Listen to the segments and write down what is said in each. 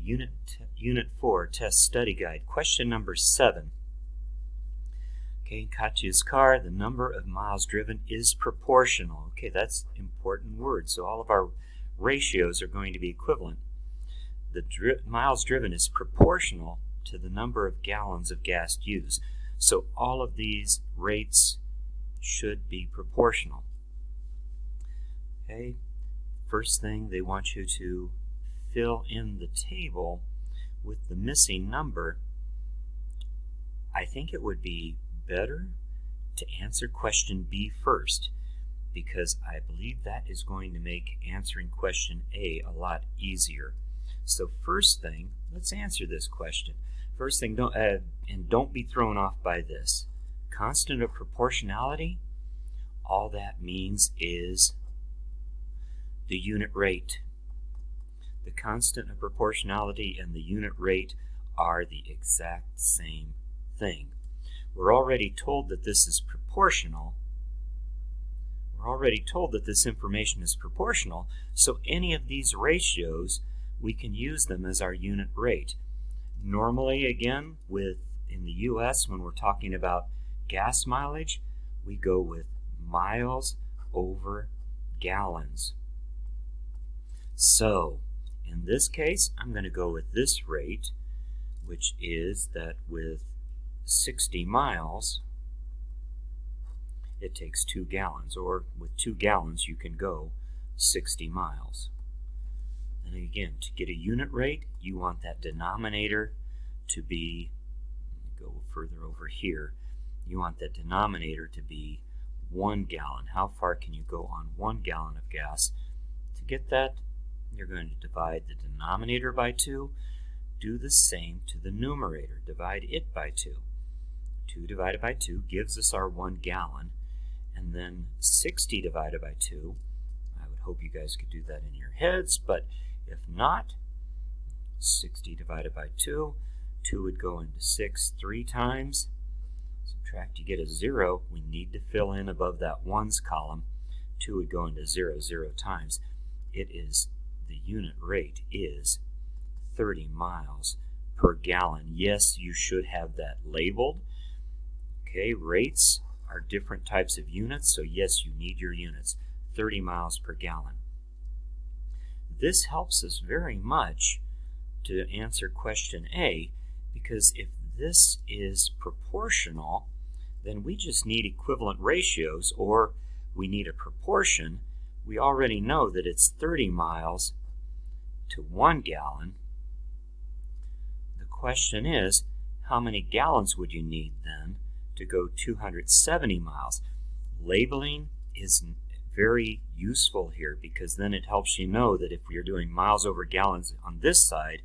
Unit 4 Test Study Guide. Question number 7. Okay, in Katya's car, the number of miles driven is proportional. Okay, that's an important word. So all of our ratios are going to be equivalent. The miles driven is proportional to the number of gallons of gas used. So all of these rates should be proportional. Okay, first thing, they want you to fill in the table with the missing number. I think it would be better to answer question B first, because I believe that is going to make answering question A a lot easier. So first thing, let's answer this question. First thing, don't be thrown off by this. Constant of proportionality, all that means is the unit rate. The constant of proportionality and the unit rate are the exact same thing. We're already told that this is proportional. We're already told that this information is proportional, so any of these ratios, we can use them as our unit rate. Normally, again, in the U.S., when we're talking about gas mileage, we go with miles over gallons. So, in this case, I'm going to go with this rate, which is that with 60 miles, it takes 2 gallons, or with 2 gallons you can go 60 miles. And again, to get a unit rate, you want that denominator to be, let me go further over here, you want that denominator to be 1 gallon. How far can you go on 1 gallon of gas? To get that, you're going to divide the denominator by 2. Do the same to the numerator. Divide it by 2. 2 divided by 2 gives us our 1 gallon. And then 60 divided by 2, I would hope you guys could do that in your heads, but if not, 60 divided by 2, 2 would go into 6 3 times. Subtract, you get a 0. We need to fill in above that ones column. 2 would go into 0 0 times. It is, the unit rate is 30 miles per gallon. Yes, you should have that labeled. Okay, rates are different types of units, so yes, you need your units. 30 miles per gallon. This helps us very much to answer question A, because if this is proportional, then we just need equivalent ratios, or we need a proportion. We already know that it's 30 miles to 1 gallon. The question is, how many gallons would you need then to go 270 miles? Labeling is very useful here, because then it helps you know that if we are doing miles over gallons on this side,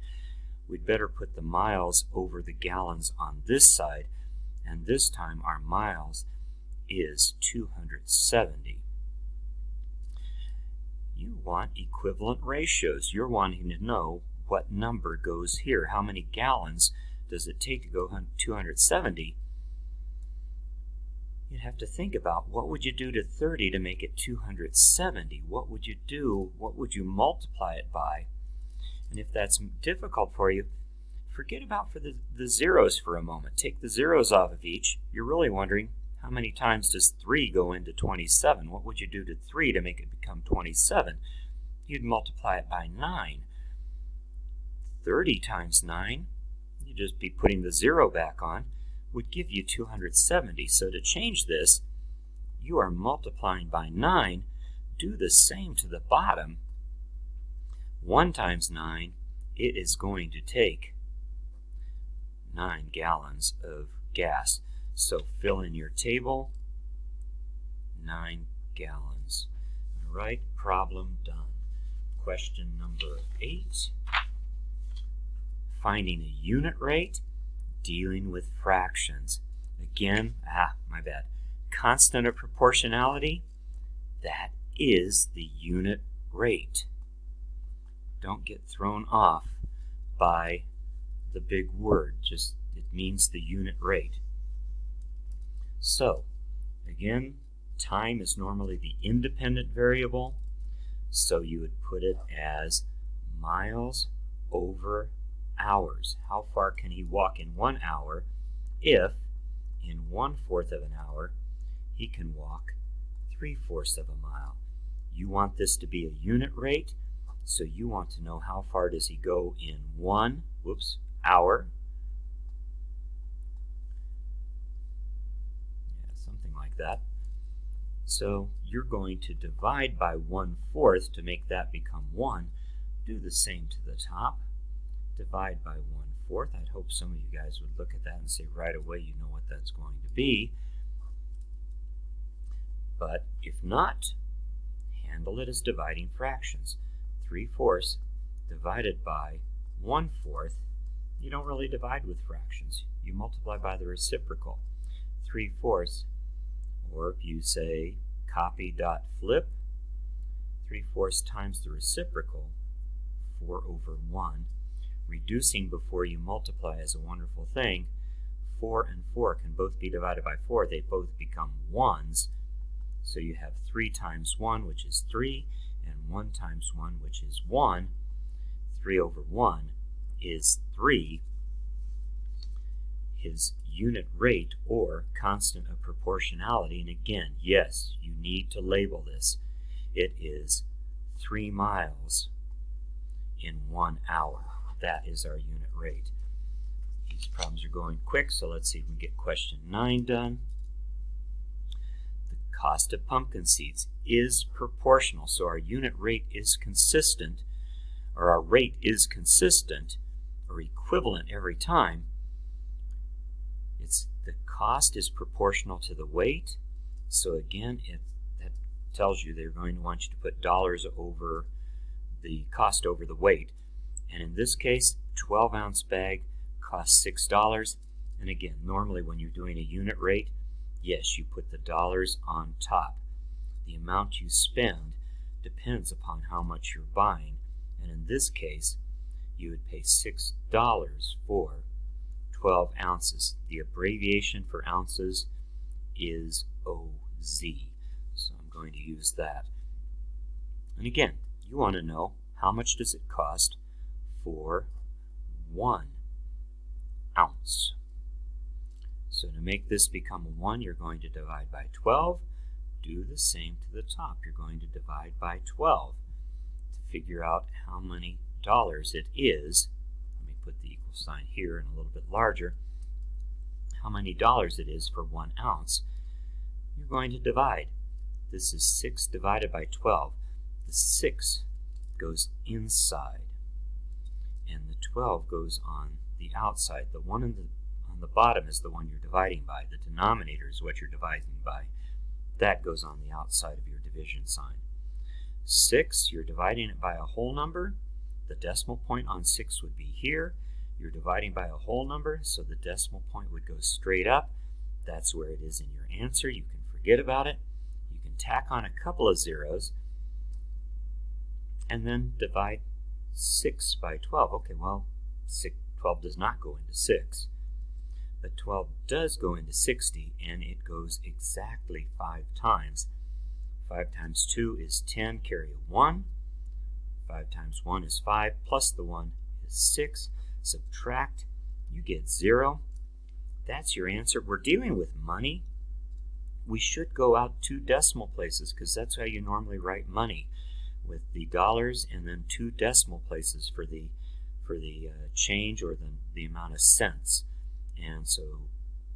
we'd better put the miles over the gallons on this side, and this time our miles is 270. You want equivalent ratios. You're wanting to know what number goes here. How many gallons does it take to go 270? You'd have to think about, what would you do to 30 to make it 270? What would you do? What would you multiply it by? And if that's difficult for you, forget about the zeros for a moment. Take the zeros off of each. You're really wondering, how many times does 3 go into 27? What would you do to 3 to make it become 27? You'd multiply it by 9. 30 times 9, you'd just be putting the 0 back on, would give you 270. So to change this, you are multiplying by 9. Do the same to the bottom. 1 times 9, it is going to take 9 gallons of gas. So fill in your table, 9 gallons. All right, problem done. Question number 8. Finding a unit rate, dealing with fractions. Again, my bad. Constant of proportionality, that is the unit rate. Don't get thrown off by the big word. Just, it means the unit rate. So, again, time is normally the independent variable, so you would put it as miles over hours. How far can he walk in 1 hour if in 1/4 of an hour he can walk 3/4 of a mile? You want this to be a unit rate, so you want to know how far does he go in 1 hour. Yeah, something like that. So you're going to divide by 1/4 to make that become 1. Do the same to the top. Divide by 1/4. I'd hope some of you guys would look at that and say right away you know what that's going to be. But if not, handle it as dividing fractions. 3/4 divided by 1/4. You don't really divide with fractions. You multiply by the reciprocal. 3/4, or if you say copy dot flip, 3/4 times the reciprocal, 4/1. Reducing before you multiply is a wonderful thing. 4 and 4 can both be divided by 4. They both become 1s. So you have 3 times 1, which is 3, and 1 times 1, which is 1. 3/1 is 3. His unit rate, or constant of proportionality, and again, yes, you need to label this. It is 3 miles in 1 hour. That is our unit rate. These problems are going quick, so let's see if we can get question 9 done. The cost of pumpkin seeds is proportional, so our unit rate is consistent, or our rate is consistent or equivalent every time. The cost is proportional to the weight, so again, that tells you they're going to want you to put dollars over the cost over the weight. And in this case, 12-ounce bag costs $6. And again, normally when you're doing a unit rate, yes, you put the dollars on top. The amount you spend depends upon how much you're buying. And in this case, you would pay $6 for 12 ounces. The abbreviation for ounces is OZ. So I'm going to use that. And again, you want to know how much does it cost for 1 ounce. So to make this become a 1, you're going to divide by 12. Do the same to the top. You're going to divide by 12 to figure out how many dollars it is. Let me put the equal sign here and a little bit larger. How many dollars it is for 1 ounce. You're going to divide. This is 6 divided by 12. The 6 goes inside, and the 12 goes on the outside. The one on the bottom is the one you're dividing by. The denominator is what you're dividing by. That goes on the outside of your division sign. 6, you're dividing it by a whole number. The decimal point on 6 would be here. You're dividing by a whole number, so the decimal point would go straight up. That's where it is in your answer. You can forget about it. You can tack on a couple of zeros and then divide 6 by 12. Okay, well, 12 does not go into 6, but 12 does go into 60, and it goes exactly 5 times. 5 times 2 is 10, carry a 1. 5 times 1 is 5, plus the 1 is 6. Subtract, you get 0. That's your answer. We're dealing with money. We should go out 2 decimal places because that's how you normally write money, with the dollars and then 2 decimal places for the change or the amount of cents. And so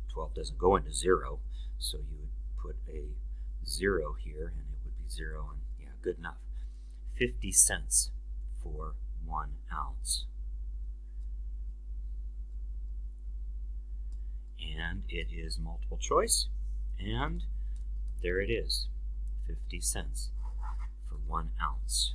12 doesn't go into 0, so you would put a 0 here, and it would be 0, and yeah, good enough. 50 cents for 1 ounce. And it is multiple choice, and there it is, 50 cents for 1 ounce.